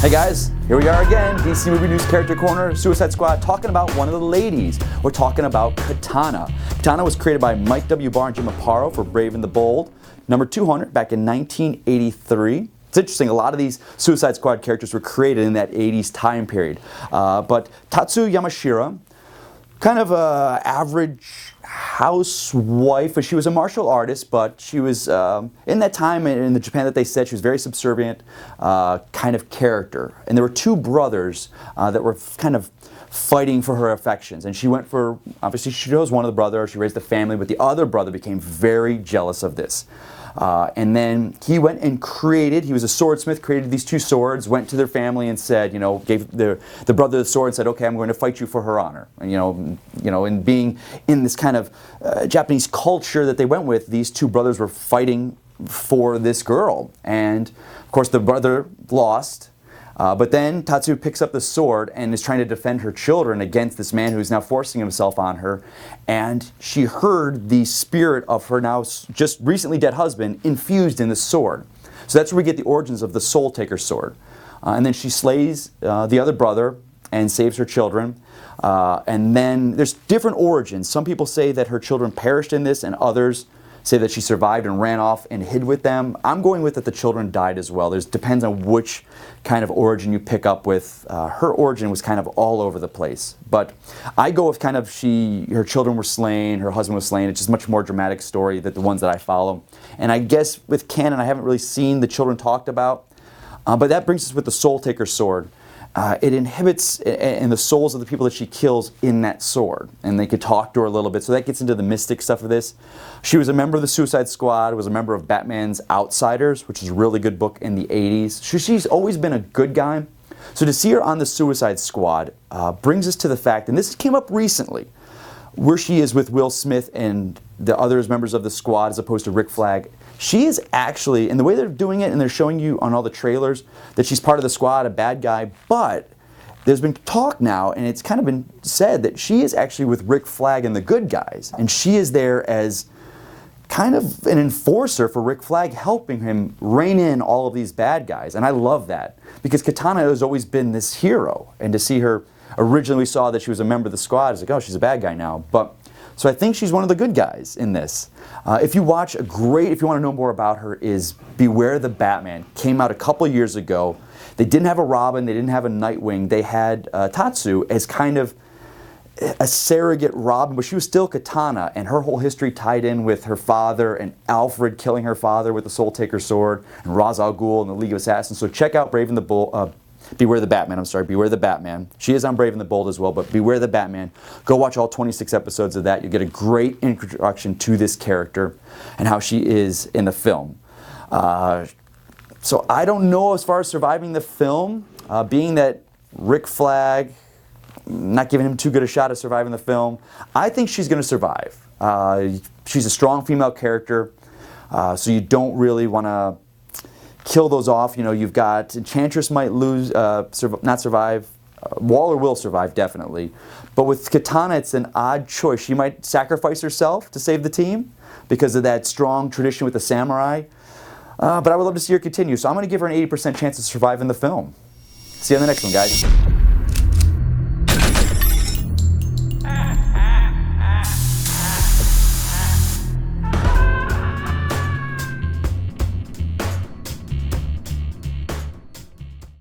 Hey guys, here we are again, DC Movie News Character Corner, Suicide Squad, talking about one of the ladies. We're talking about Katana. Katana was created by Mike W. Barr and Jim Aparo for Brave and the Bold, number 200, back in 1983. It's interesting, a lot of these Suicide Squad characters were created in that 80s time period. But Tatsu Yamashiro, kind of an average housewife, but she was a martial artist, but she was, in that time in the Japan that they said, she was very subservient kind of character. And there were two brothers that were kind of fighting for her affections. And she went for, obviously she chose one of the brothers, she raised a family, but the other brother became very jealous of this. And then he went and he was a swordsmith, created these two swords, went to their family and said, gave the brother the sword and said, okay, I'm going to fight you for her honor. And, and being in this kind of Japanese culture that they went with, these two brothers were fighting for this girl. And of course the brother lost. But then Tatsu picks up the sword and is trying to defend her children against this man who's now forcing himself on her. And she heard the spirit of her now just recently dead husband infused in the sword. So that's where we get the origins of the Soul Taker sword. And then she slays the other brother and saves her children. And then there's different origins. Some people say that her children perished in this, and others say that she survived and ran off and hid with them. I'm going with that the children died as well. Depends on which kind of origin you pick up with. Her origin was kind of all over the place. But I go with kind of her children were slain, her husband was slain. It's just much more dramatic story than the ones that I follow. And I guess with canon, I haven't really seen the children talked about. But that brings us with the Soul Taker sword. It inhibits in the souls of the people that she kills in that sword. And they could talk to her a little bit. So that gets into the mystic stuff of this. She was a member of the Suicide Squad, was a member of Batman's Outsiders, which is a really good book in the 80s. She's always been a good guy. So to see her on the Suicide Squad brings us to the fact, and this came up recently, where she is with Will Smith and the other members of the squad as opposed to Rick Flag. She is actually, and the way they're doing it, and they're showing you on all the trailers, that she's part of the squad, a bad guy, but there's been talk now, and it's kind of been said that she is actually with Rick Flag and the good guys, and she is there as kind of an enforcer for Rick Flag, helping him rein in all of these bad guys, and I love that, because Katana has always been this hero, and to see her, originally we saw that she was a member of the squad, it's like, oh, she's a bad guy now, but so I think she's one of the good guys in this. If you want to know more about her, is Beware the Batman. Came out a couple years ago. They didn't have a Robin, they didn't have a Nightwing. They had Tatsu as kind of a surrogate Robin, but she was still Katana, and her whole history tied in with her father and Alfred killing her father with the Soul Taker sword, and Ra's al Ghul and the League of Assassins. So check out Beware the Batman, Beware the Batman. She is on Brave and the Bold as well, but Beware the Batman. Go watch all 26 episodes of that. You'll get a great introduction to this character and how she is in the film. So I don't know as far as surviving the film, being that Rick Flag, not giving him too good a shot at surviving the film. I think she's going to survive. She's a strong female character, so you don't really want to kill those off. You've got Enchantress might lose, not survive. Waller will survive, definitely. But with Katana, it's an odd choice. She might sacrifice herself to save the team because of that strong tradition with the samurai. But I would love to see her continue. So I'm going to give her an 80% chance of surviving the film. See you on the next one, guys.